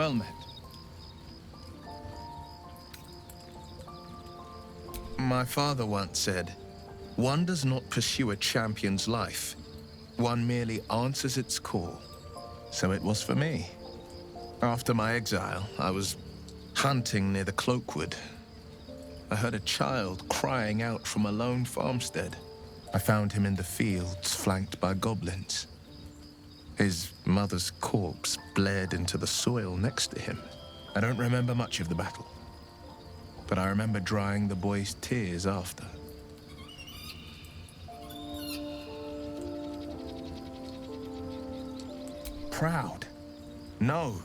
Well met. My father once said, "One does not pursue a champion's life. One merely answers its call." So it was for me. After my exile, I was hunting near the Cloakwood. I heard a child crying out from a lone farmstead. I found him in the fields, flanked by goblins. His mother's corpse bled into the soil next to him. I don't remember much of the battle, but I remember drying the boy's tears after. Proud? No.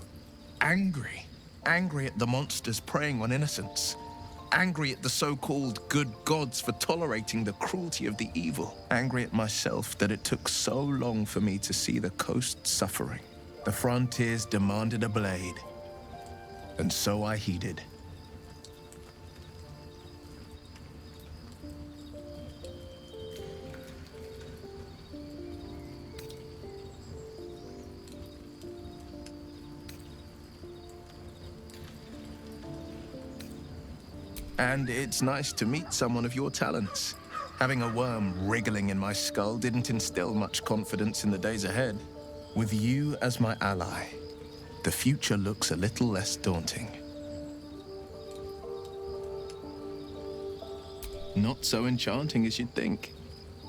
Angry. Angry at the monsters preying on innocents. Angry at the so-called good gods for tolerating the cruelty of the evil. Angry at myself that it took so long for me to see the coast suffering. The frontiers demanded a blade, and so I heeded. And it's nice to meet someone of your talents. Having a worm wriggling in my skull didn't instill much confidence in the days ahead. With you as my ally, the future looks a little less daunting. Not so enchanting as you'd think.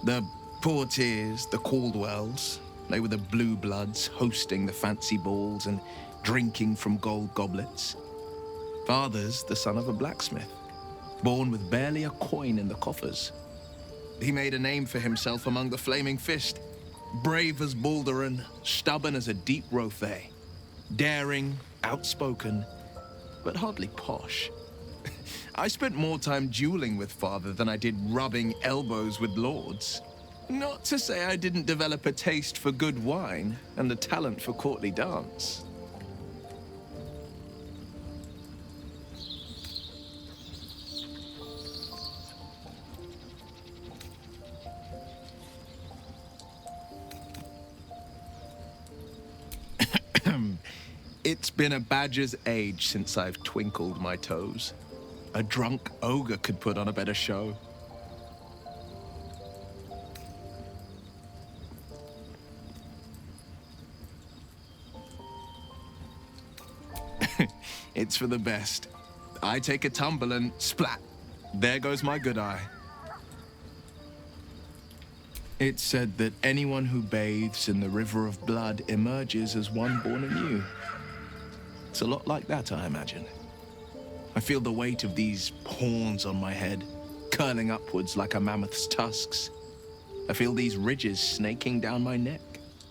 The Portiers, the Caldwells, they were the blue bloods hosting the fancy balls and drinking from gold goblets. Father's the son of a blacksmith, born with barely a coin in the coffers. He made a name for himself among the Flaming Fist, brave as Baldur and stubborn as a deep rothay, daring, outspoken, but hardly posh. I spent more time dueling with father than I did rubbing elbows with lords. Not to say I didn't develop a taste for good wine and the talent for courtly dance. It's been a badger's age since I've twinkled my toes. A drunk ogre could put on a better show. It's for the best. I take a tumble and splat, there goes my good eye. It's said that anyone who bathes in the river of blood emerges as one born anew. It's a lot like that, I imagine. I feel the weight of these horns on my head, curling upwards like a mammoth's tusks. I feel these ridges snaking down my neck,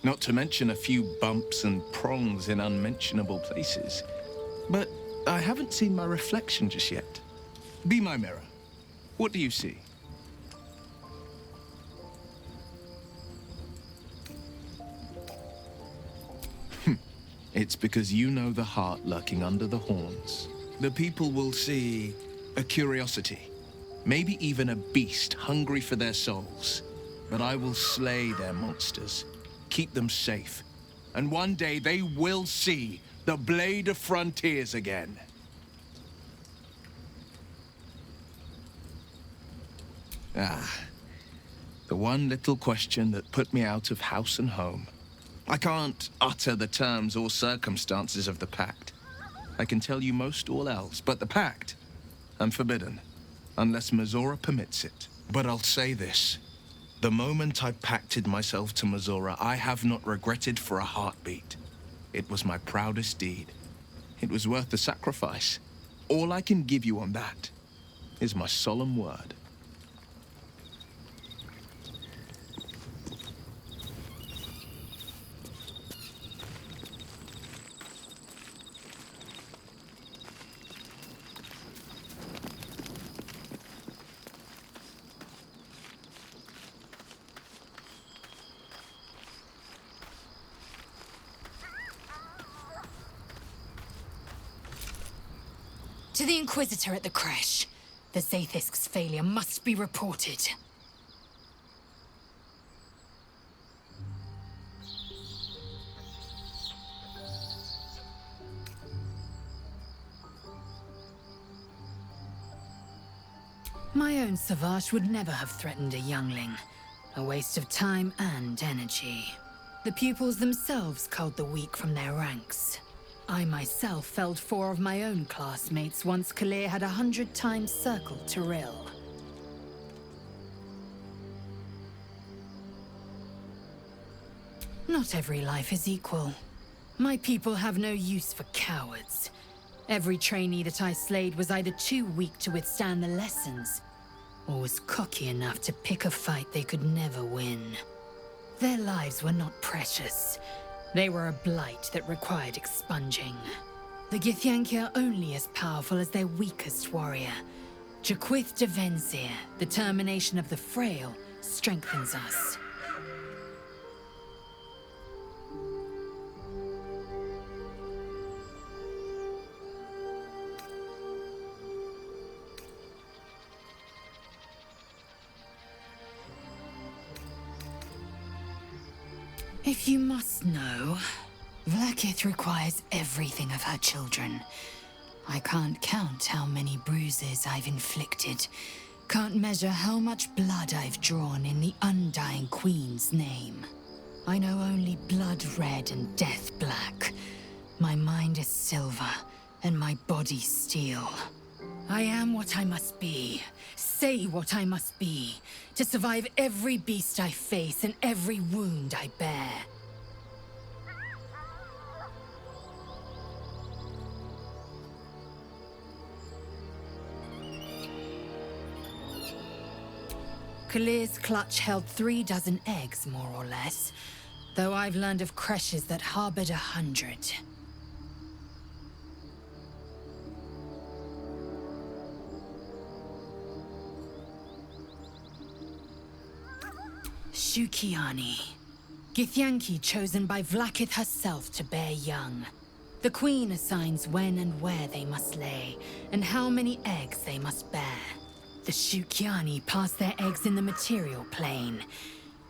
not to mention a few bumps and prongs in unmentionable places. But I haven't seen my reflection just yet. Be my mirror. What do you see? It's because you know the heart lurking under the horns. The people will see a curiosity, maybe even a beast hungry for their souls. But I will slay their monsters, keep them safe, and one day they will see the Blade of Frontiers again. The one little question that put me out of house and home. I can't utter the terms or circumstances of the pact. I can tell you most all else, but the pact, I'm forbidden, unless Mizora permits it. But I'll say this. The moment I pacted myself to Mizora, I have not regretted for a heartbeat. It was my proudest deed. It was worth the sacrifice. All I can give you on that is my solemn word. To the Inquisitor at the creche. The Zaithisk's failure must be reported. My own Savage would never have threatened a youngling. A waste of time and energy. The pupils themselves culled the weak from their ranks. I myself felled 4 of my own classmates once Kalir had 100 times circled Tyrell. Not every life is equal. My people have no use for cowards. Every trainee that I slayed was either too weak to withstand the lessons, or was cocky enough to pick a fight they could never win. Their lives were not precious. They were a blight that required expunging. The Githyanki are only as powerful as their weakest warrior. Jaquith de Venzir, the termination of the frail, strengthens us. If you must know, Vlaakith requires everything of her children. I can't count how many bruises I've inflicted. Can't measure how much blood I've drawn in the undying Queen's name. I know only blood red and death black. My mind is silver, and my body steel. I am what I must be. Say what I must be. To survive every beast I face and every wound I bear. Kalir's clutch held 3 dozen eggs, more or less. Though I've learned of creches that harbored 100. Shukiani. Githyanki chosen by Vlaakith herself to bear young. The Queen assigns when and where they must lay, and how many eggs they must bear. The Shukiani pass their eggs in the material plane.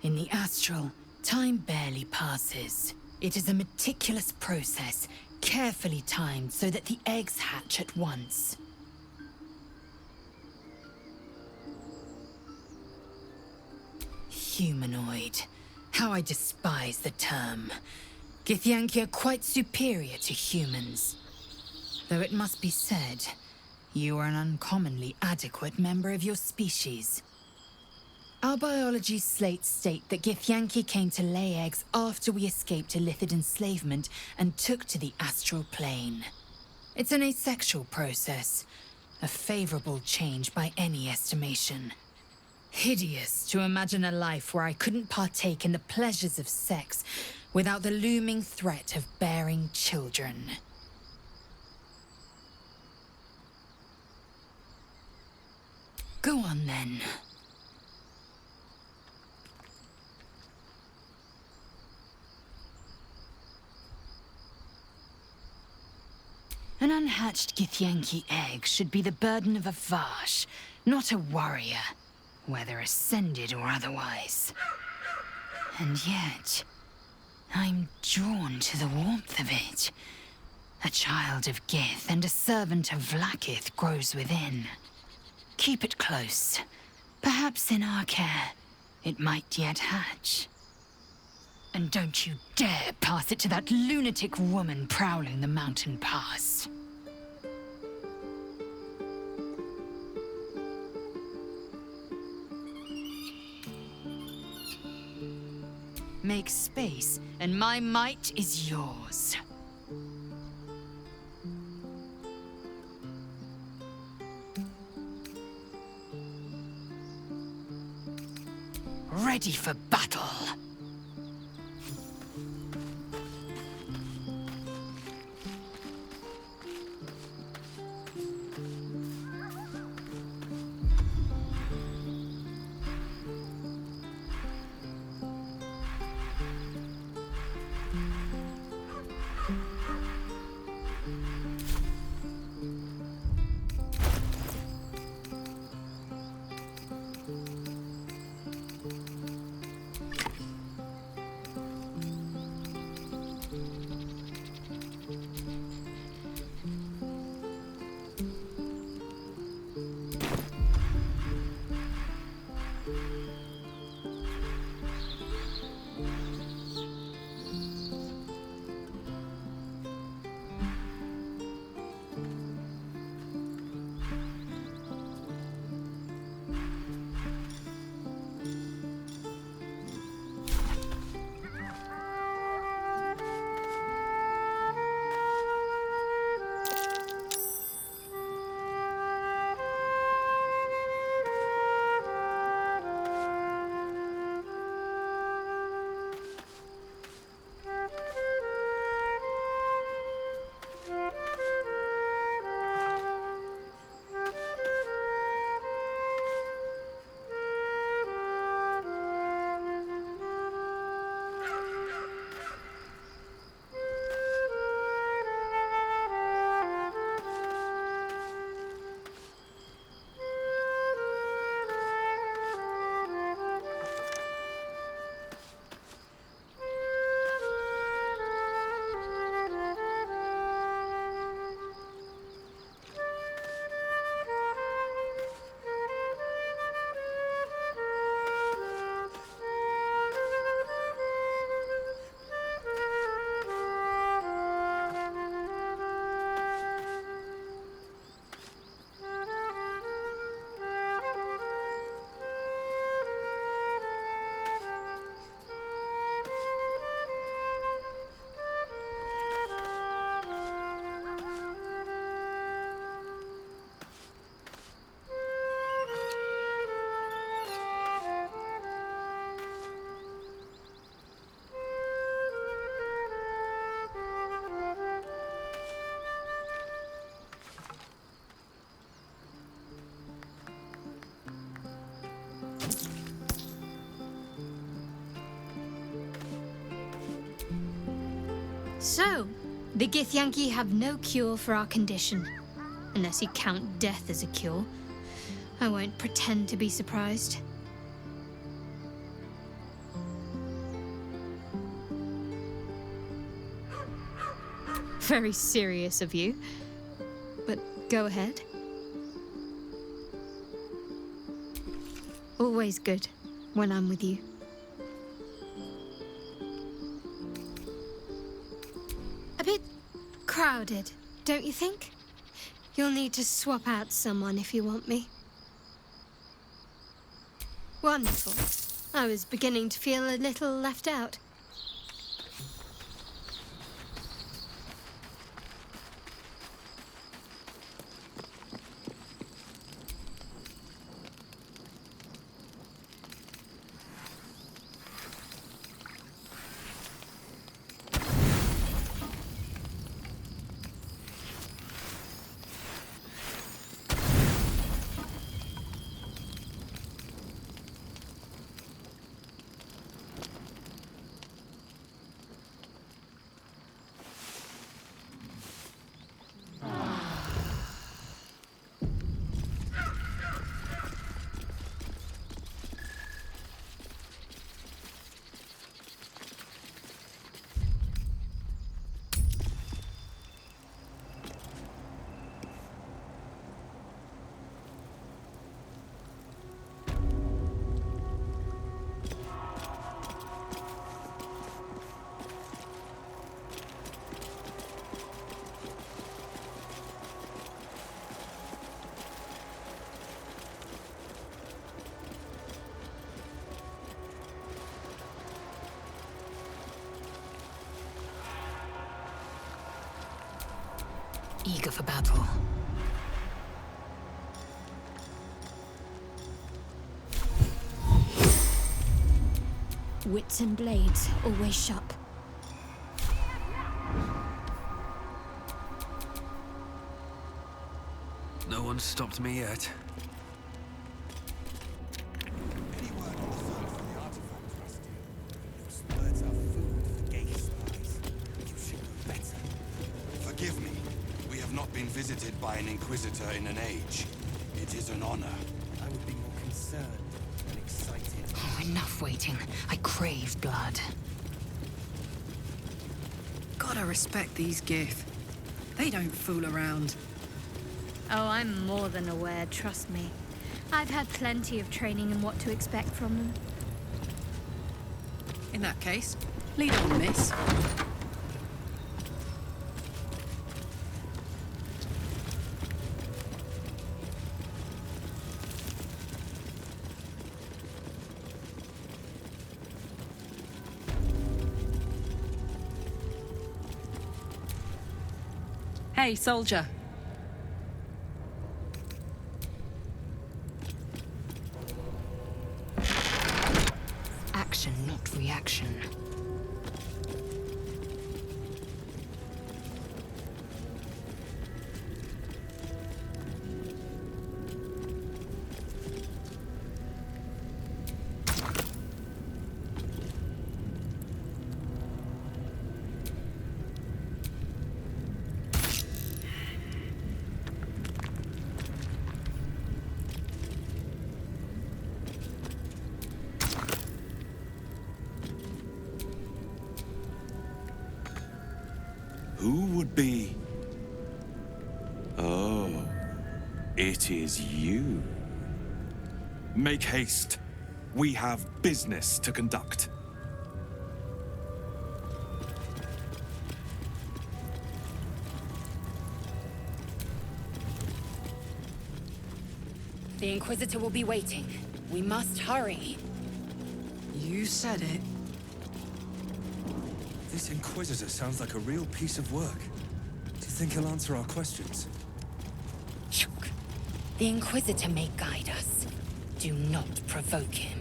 In the astral, time barely passes. It is a meticulous process, carefully timed so that the eggs hatch at once. Humanoid. How I despise the term. Githyanki are quite superior to humans. Though it must be said, you are an uncommonly adequate member of your species. Our biology slates state that Githyanki came to lay eggs after we escaped Illithid enslavement and took to the astral plane. It's an asexual process, a favorable change by any estimation. Hideous to imagine a life where I couldn't partake in the pleasures of sex without the looming threat of bearing children. Go on then. An unhatched Githyanki egg should be the burden of a Vash, not a warrior. Whether ascended or otherwise. And yet, I'm drawn to the warmth of it. A child of Gith and a servant of Vlaakith grows within. Keep it close. Perhaps in our care, it might yet hatch. And don't you dare pass it to that lunatic woman prowling the mountain pass. Make space, and my might is yours. Ready for battle. So, the Githyanki have no cure for our condition. Unless you count death as a cure. I won't pretend to be surprised. Very serious of you. But go ahead. Always good when I'm with you. A bit crowded, don't you think? You'll need to swap out someone if you want me. Wonderful. I was beginning to feel a little left out. Eager for battle. Wits and blades, always sharp. No one's stopped me yet. Any word on the phone from the artifact trustee? Those words are food for gay spies. You should know better. Forgive me. We have not been visited by an Inquisitor in an age. It is an honor. I would be more concerned than excited. Oh, enough waiting. I crave blood. Gotta respect these Gith. They don't fool around. Oh, I'm more than aware, trust me. I've had plenty of training in what to expect from them. In that case, lead on, miss. Hey, soldier. Action, not reaction. Who would be? Oh, it is you. Make haste. We have business to conduct. The Inquisitor will be waiting. We must hurry. You said it. This Inquisitor sounds like a real piece of work. Do you think he'll answer our questions? Shuk. The Inquisitor may guide us. Do not provoke him.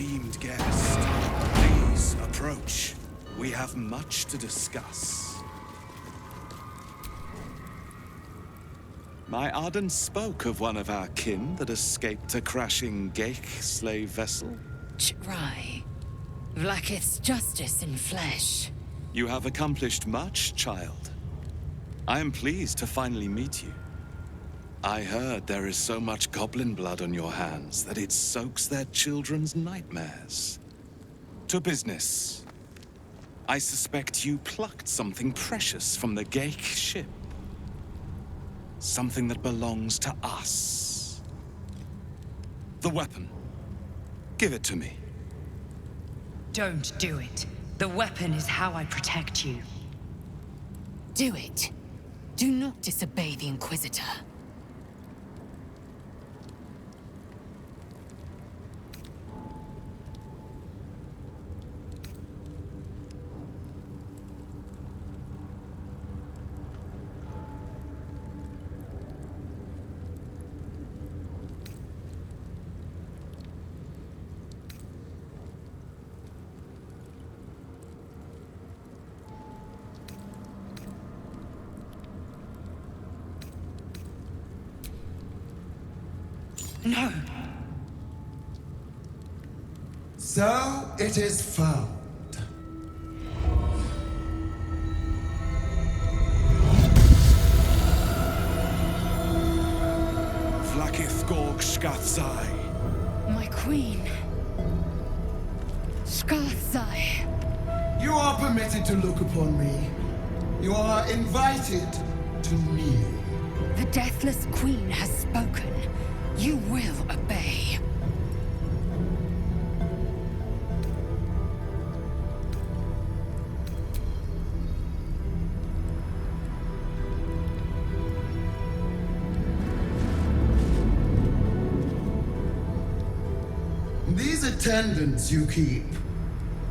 esteemed guest. Please approach. We have much to discuss. My Arden spoke of one of our kin that escaped a crashing Geich slave vessel. Try. Vlaakith's justice in flesh. You have accomplished much, child. I am pleased to finally meet you. I heard there is so much goblin blood on your hands that it soaks their children's nightmares. To business. I suspect you plucked something precious from the Geich ship. Something that belongs to us. The weapon. Give it to me. Don't do it. The weapon is how I protect you. Do it. Do not disobey the Inquisitor. No! So it is found. Vlaakith Gorg Skathzai. My queen. Skathzai. You are permitted to look upon me. You are invited to kneel. The Deathless Queen has spoken. You will obey. These attendants you keep,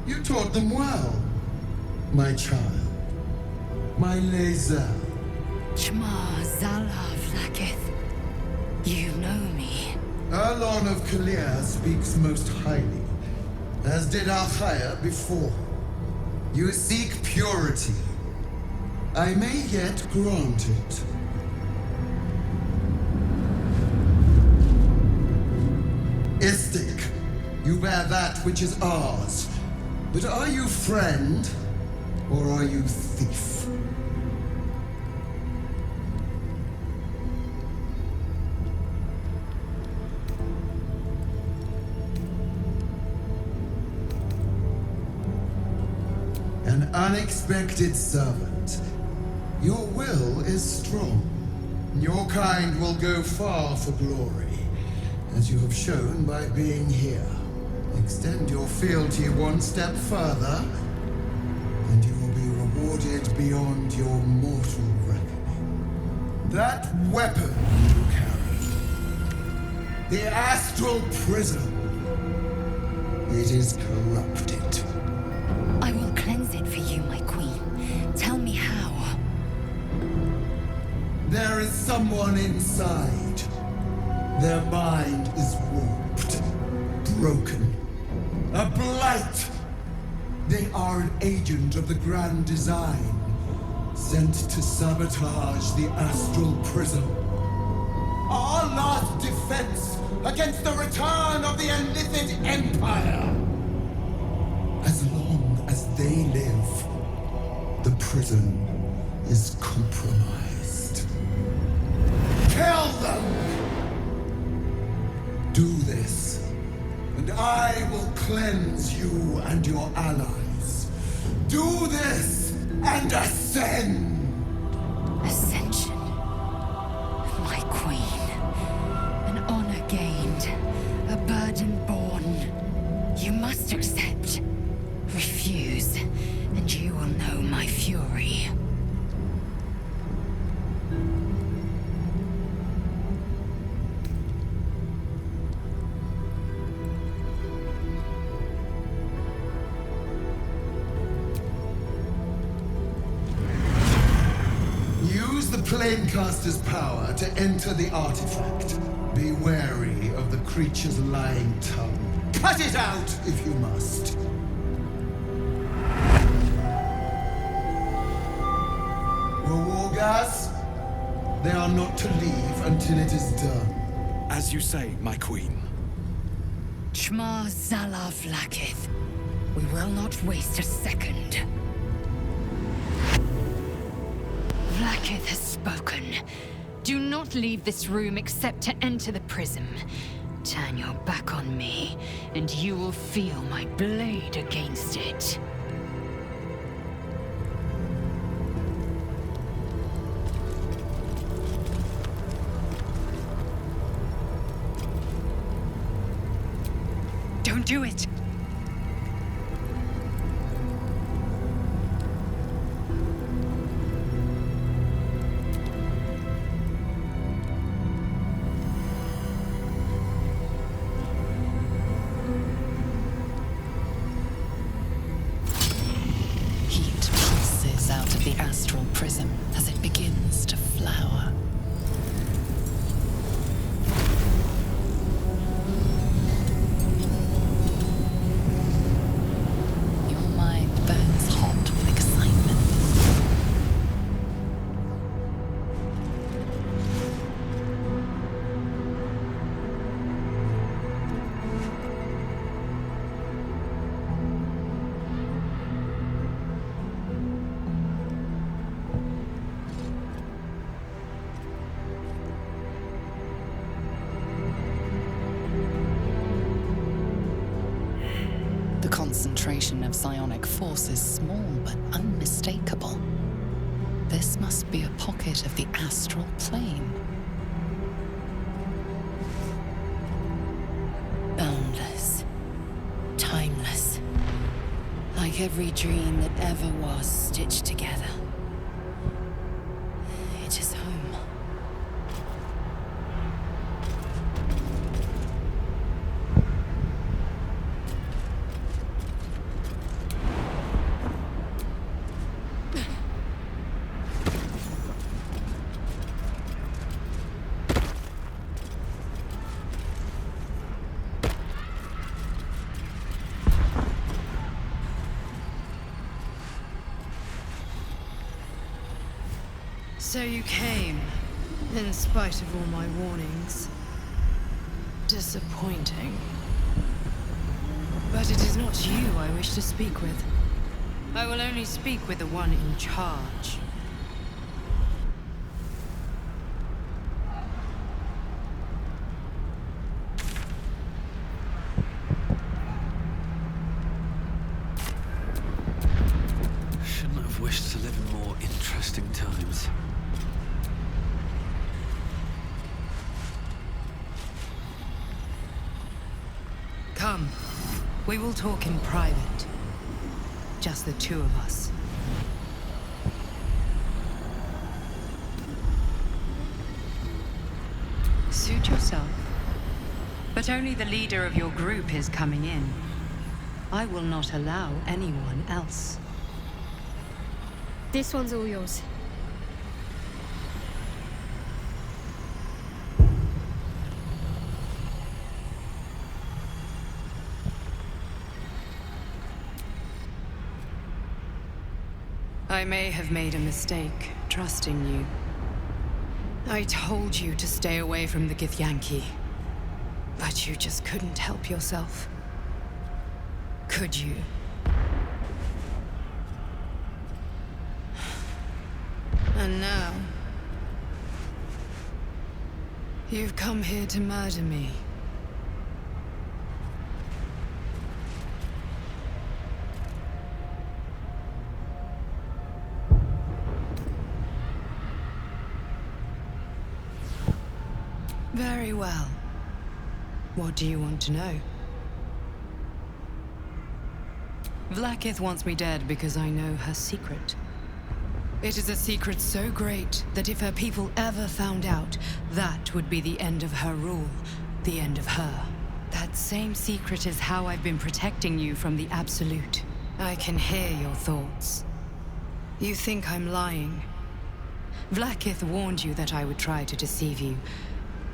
you taught them well, my child. My laser. Chma Zala Vlaakith. You know me. Erlon of Kalir speaks most highly, as did Alchaya before. You seek purity. I may yet grant it. Istik, you bear that which is ours. But are you friend, or are you thief? An unexpected servant. Your will is strong. Your kind will go far for glory, as you have shown by being here. Extend your fealty one step further, and you will be rewarded beyond your mortal reckoning. That weapon you carry, the astral prism, it is corrupted. I will cleanse it for you, my queen. Tell me how. There is someone inside. Their mind is warped, broken, a blight. They are an agent of the Grand Design, sent to sabotage the Astral Prism. Our last defense against the return of the Illithid Empire. As long as they live, the prison is compromised. Kill them! Do this, and I will cleanse you and your allies. Do this, and ascend! Ascension. My queen. An honor gained. A burden borne. You must accept. Refuse, and you will know my fury. Use the Planecaster's power to enter the artifact. Be wary of the creature's lying tongue. Cut it out if you must. Wargas, they are not to leave until it is done. As you say, my queen. Shma Zala Vlakith. We will not waste a second. Vlakith has spoken. Do not leave this room except to enter the prism. Turn your back on me, and you will feel my blade against it. Don't do it! Heat pulses out of the astral prism as it begins to flower. Your mind burns hot with excitement. The concentration of psionic force is small but unmistakable. This must be a pocket of the astral plane. Boundless. Timeless. Like every dream that ever was stitched together. It is home. So you came, in spite of all my warnings. Disappointing. But it is not you I wish to speak with. I will only speak with the one in charge. Shouldn't have wished to live in more interesting times. Come, we will talk in private. Just the two of us. Suit yourself. But only the leader of your group is coming in. I will not allow anyone else. This one's all yours. I may have made a mistake, trusting you. I told you to stay away from the Githyanki. But you just couldn't help yourself. Could you? And now... you've come here to murder me. Very well. What do you want to know? Vlakith wants me dead because I know her secret. It is a secret so great that if her people ever found out, that would be the end of her rule, the end of her. That same secret is how I've been protecting you from the Absolute. I can hear your thoughts. You think I'm lying. Vlakith warned you that I would try to deceive you.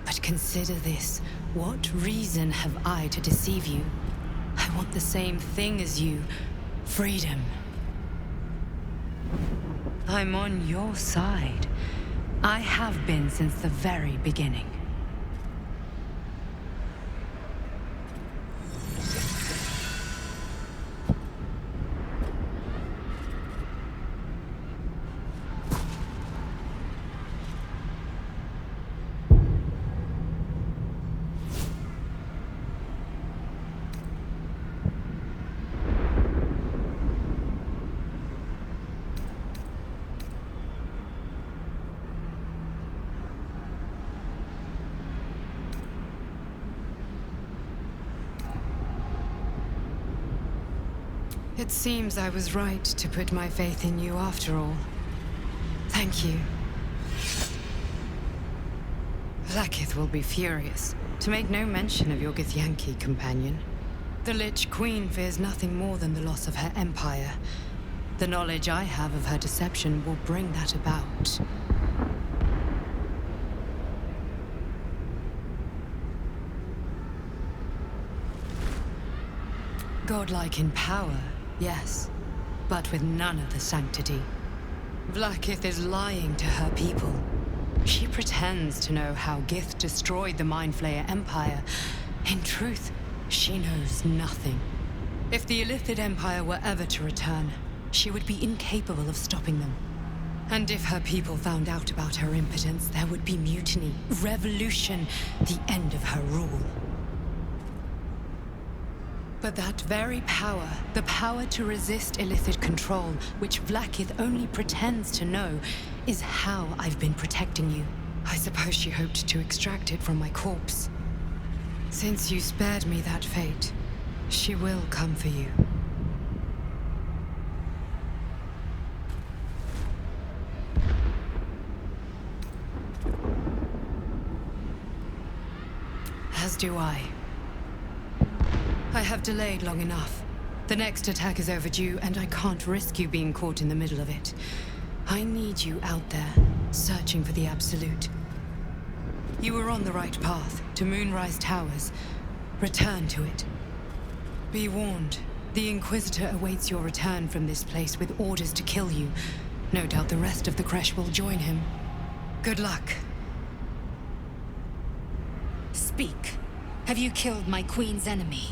But consider this. What reason have I to deceive you? want the same thing as you. Freedom. I'm on your side. I have been since the very beginning. It seems I was right to put my faith in you after all. Thank you. Vlaakith will be furious, to make no mention of your Githyanki companion. The Lich Queen fears nothing more than the loss of her empire. The knowledge I have of her deception will bring that about. Godlike in power, yes, but with none of the sanctity. Vlaakith is lying to her people. She pretends to know how Gith destroyed the Mindflayer Empire. In truth, she knows nothing. If the Illithid Empire were ever to return, she would be incapable of stopping them. And if her people found out about her impotence, there would be mutiny, revolution, the end of her rule. But that very power, the power to resist Illithid control, which Vlaakith only pretends to know, is how I've been protecting you. I suppose she hoped to extract it from my corpse. Since you spared me that fate, she will come for you. As do I. I have delayed long enough. The next attack is overdue, and I can't risk you being caught in the middle of it. I need you out there, searching for the Absolute. You were on the right path, to Moonrise Towers. Return to it. Be warned, the Inquisitor awaits your return from this place with orders to kill you. No doubt the rest of the Kresh will join him. Good luck. Speak. Have you killed my queen's enemy?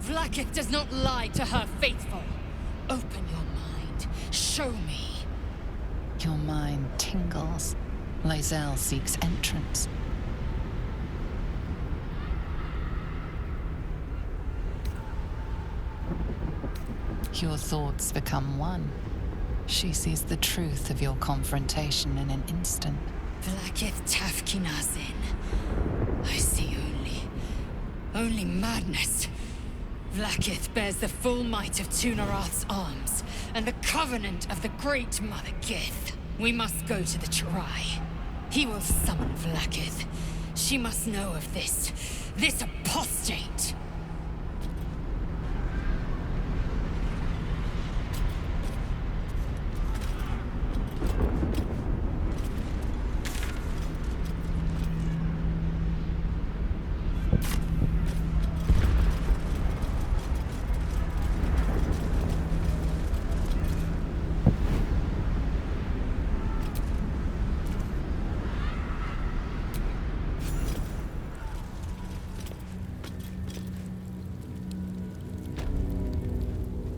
Vlaakith does not lie to her faithful. Open your mind. Show me. Your mind tingles. Lae'zel seeks entrance. Your thoughts become one. She sees the truth of your confrontation in an instant. Vlaakith Tafkinazin. I see only madness. Vlaakith bears the full might of Tunarath's arms, and the covenant of the Great Mother Gith. We must go to the Terai. He will summon Vlaakith. She must know of this apostate.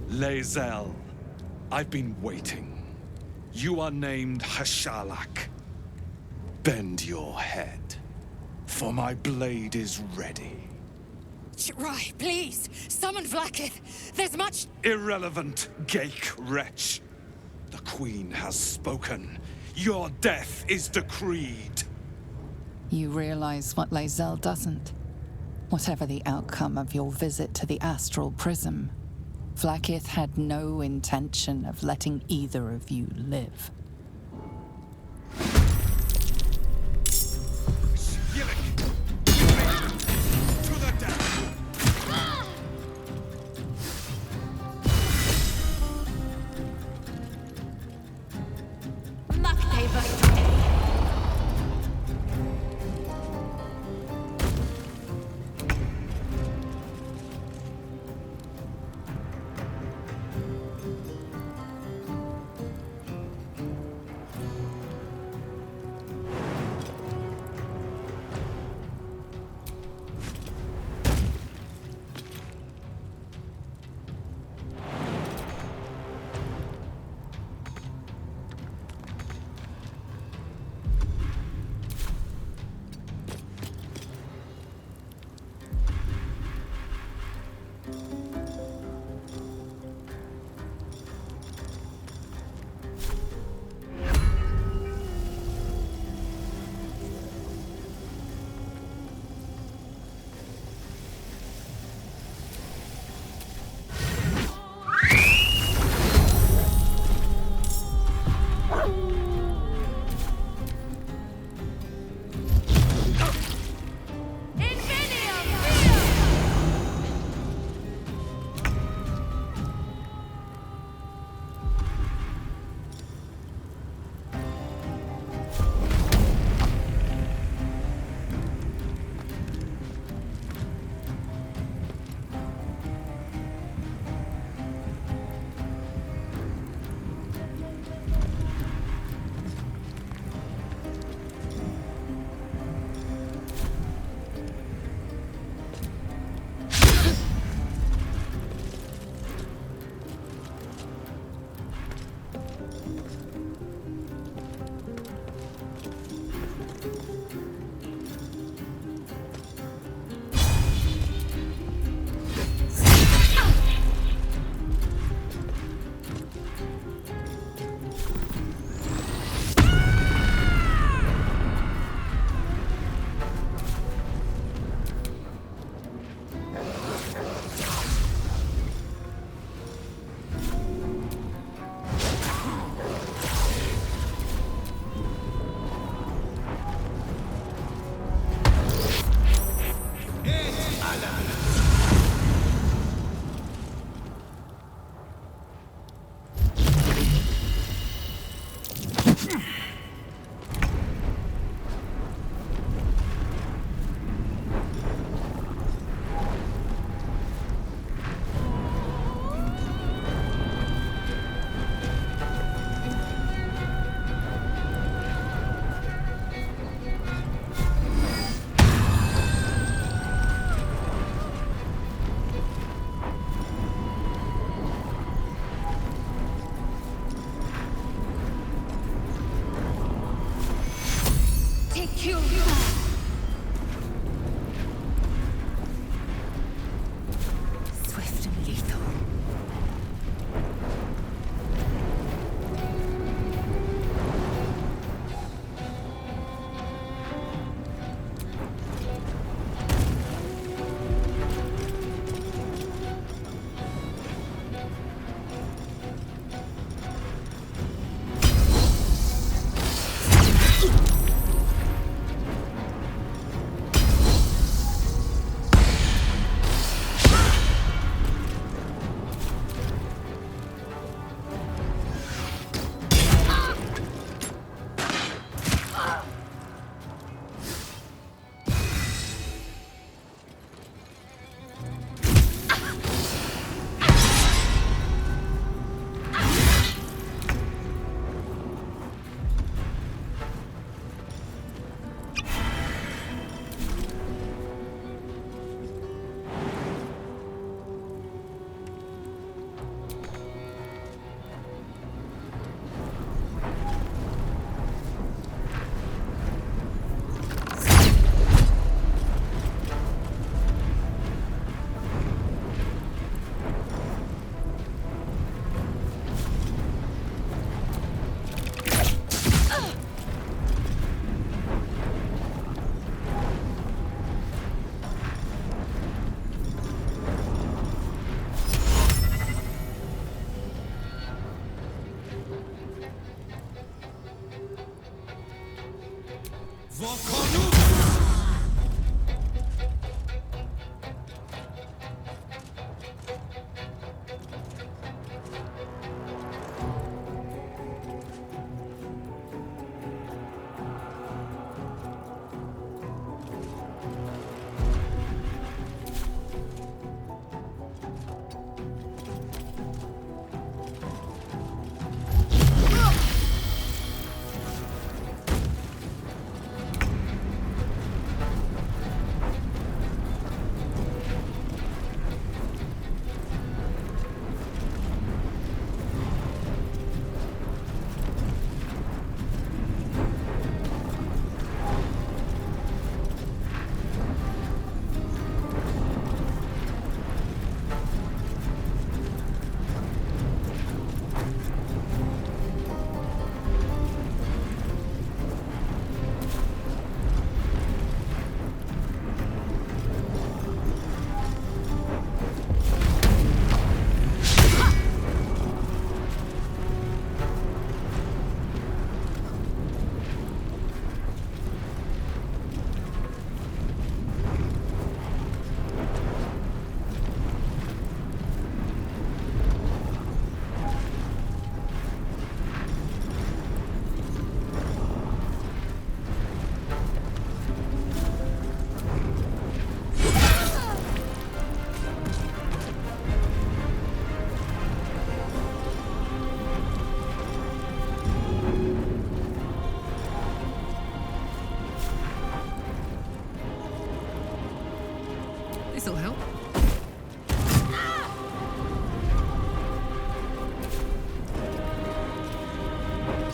Lae'zel, I've been waiting. You are named Hashalak. Bend your head, for my blade is ready. Terai, please! Summon Vlaakith! There's much— Irrelevant, Gaik wretch. The Queen has spoken. Your death is decreed. You realize what Lae'zel doesn't. Whatever the outcome of your visit to the Astral Prism, Vlaakith had no intention of letting either of you live.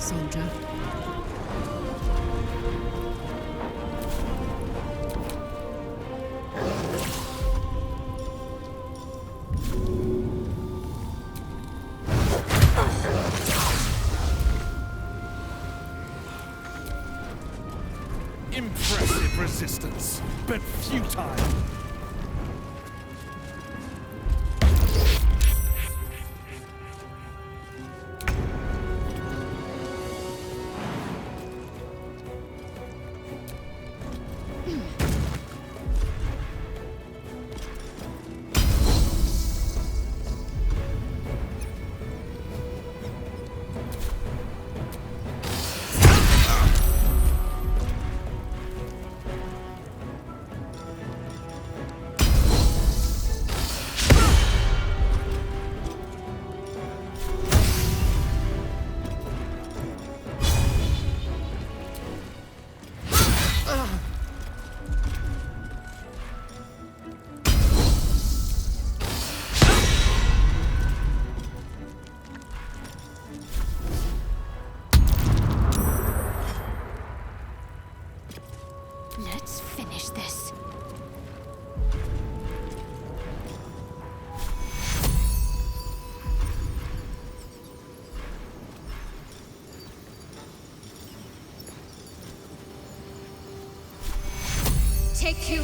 soldier. Impressive resistance, but futile. Let's finish this. Take you.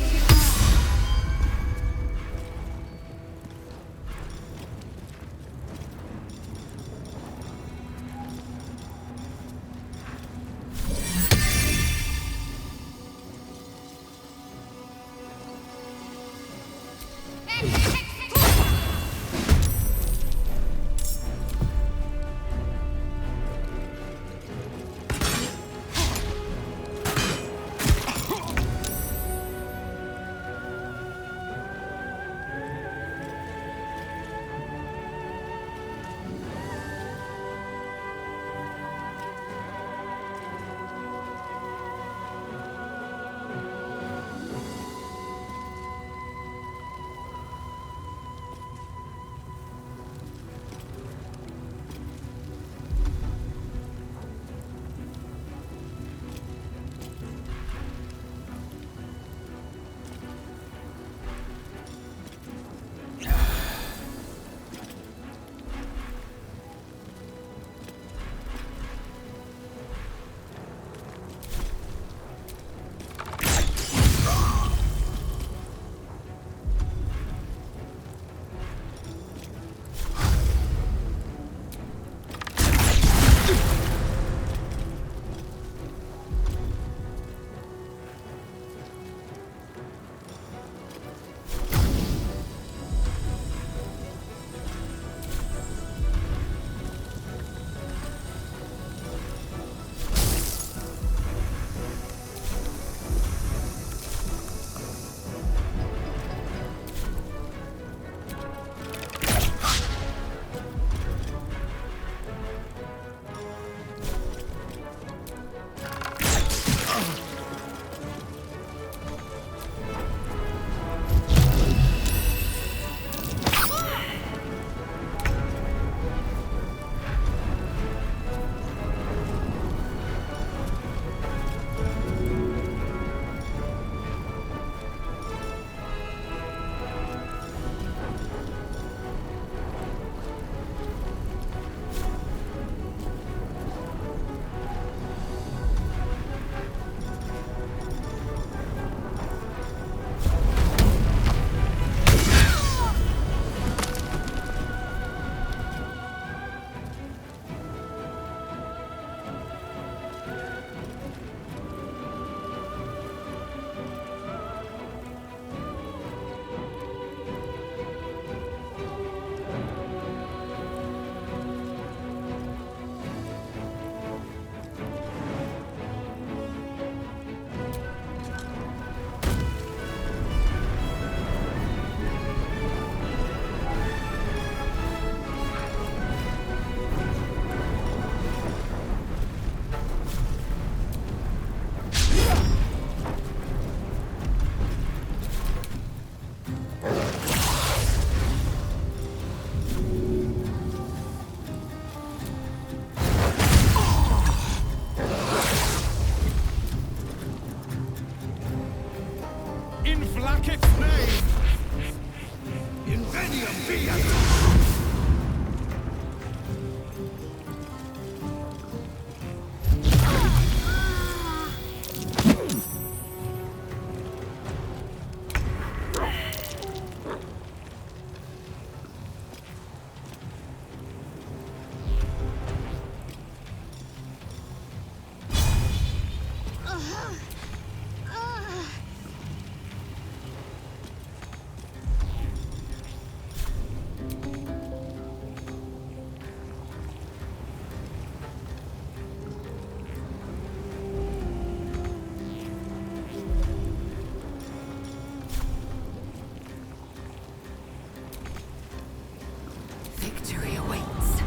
Victory awaits.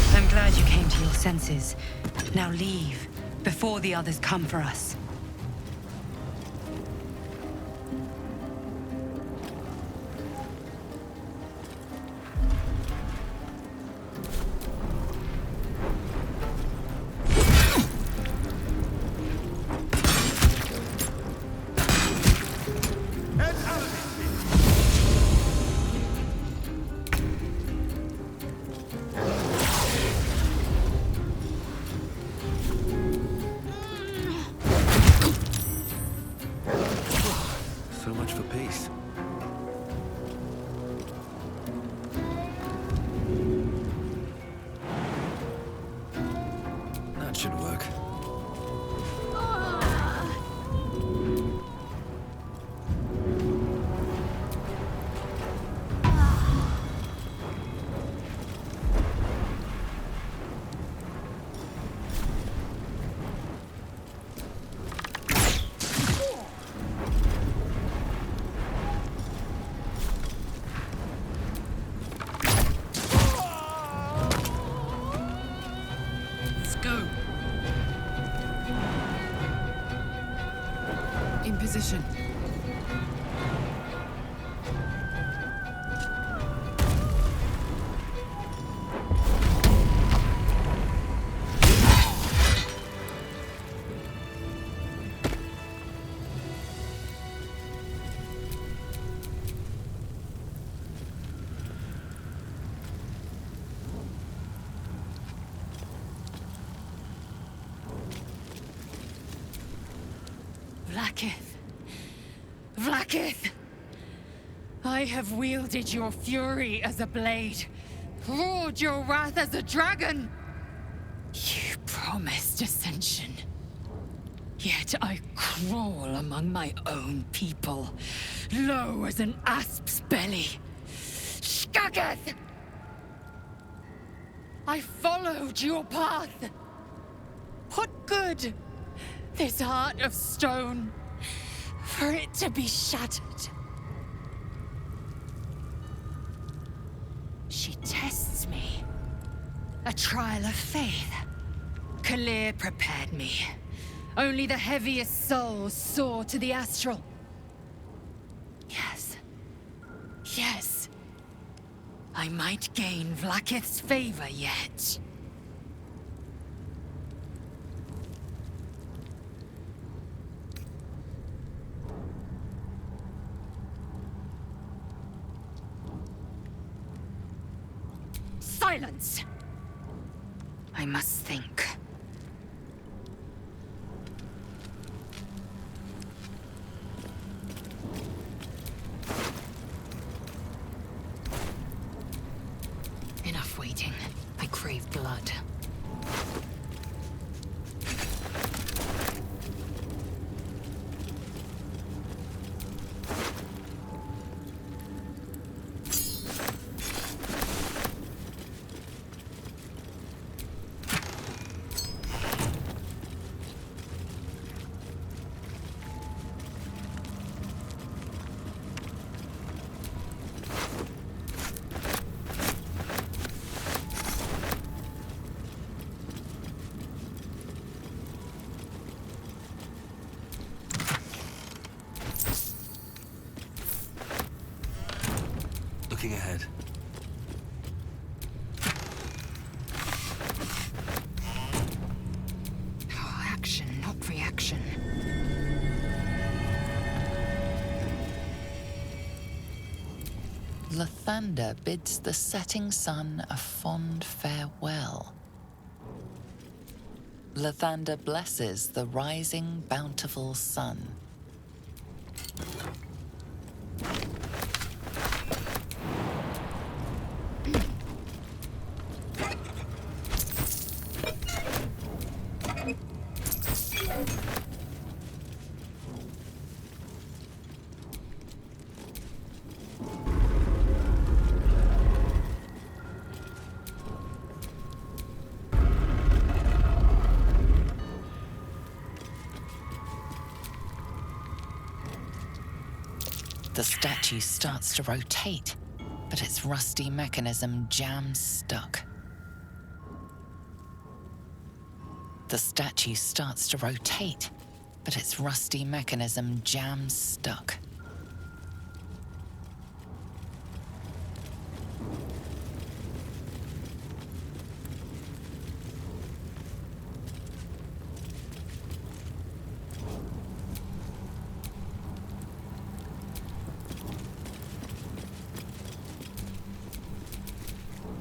I'm glad you came to your senses. Now leave, before the others come for us. So much for peace. That should work. Let's go. In position. Vlakith. Vlakith! I have wielded your fury as a blade, roared your wrath as a dragon. You promised ascension. Yet I crawl among my own people, low as an asp's belly. Shkageth! I followed your path. What good? This heart of stone, for it to be shattered. She tests me. A trial of faith. Kalir prepared me. Only the heaviest souls soar to the astral. Yes. Yes. I might gain Vlakith's favor yet. Silence! I must think. Enough waiting. I crave blood. Looking ahead. Oh, action, not reaction. Lathander bids the setting sun a fond farewell. Lathander blesses the rising, bountiful sun. The statue starts to rotate, but its rusty mechanism jams stuck. The statue starts to rotate, but its rusty mechanism jams stuck.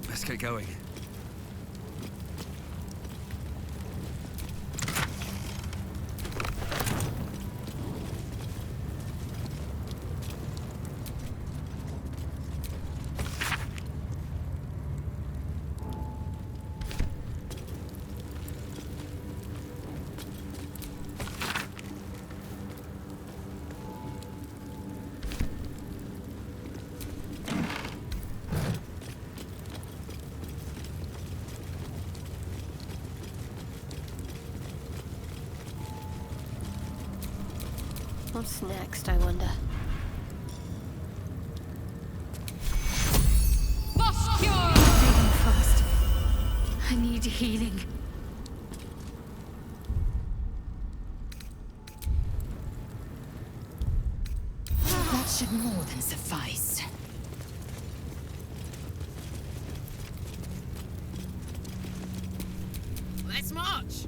Let's get going. What's next, I wonder? Breathing fast. I need healing. That should more than suffice. Let's march!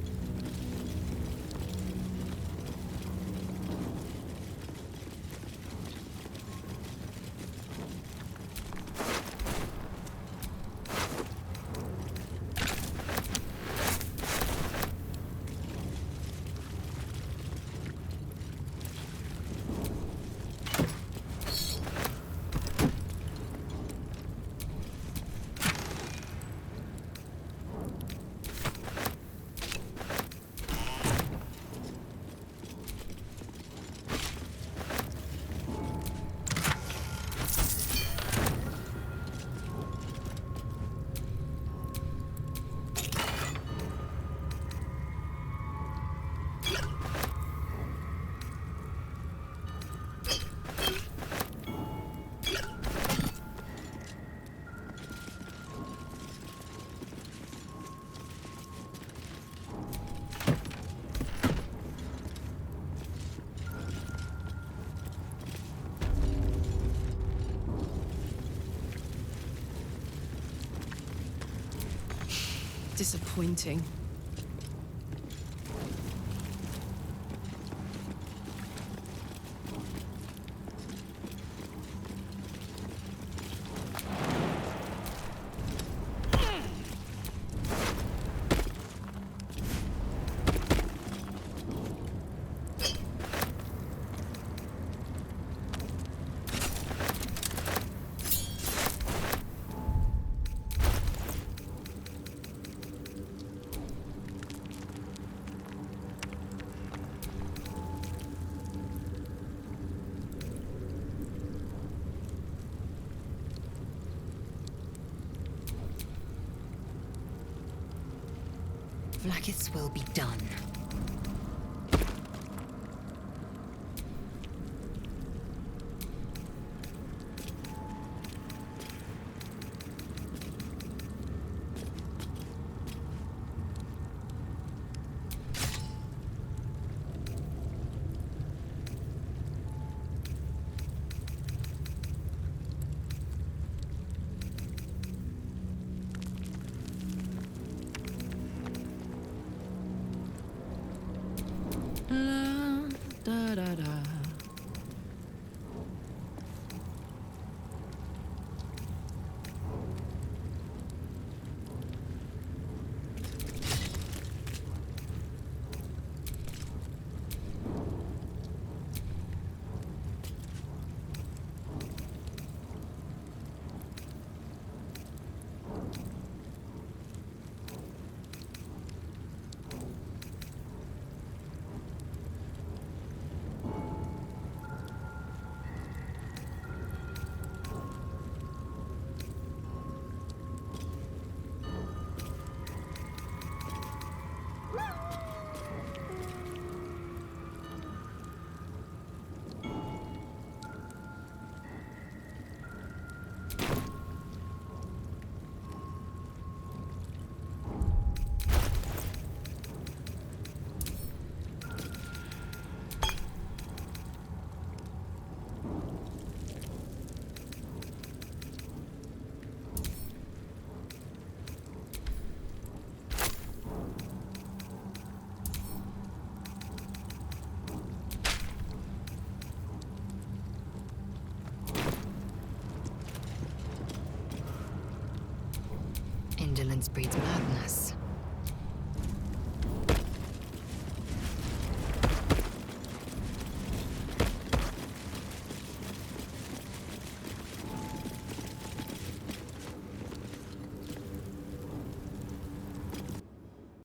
Disappointing. Vlaakith's will be done. silence breeds madness.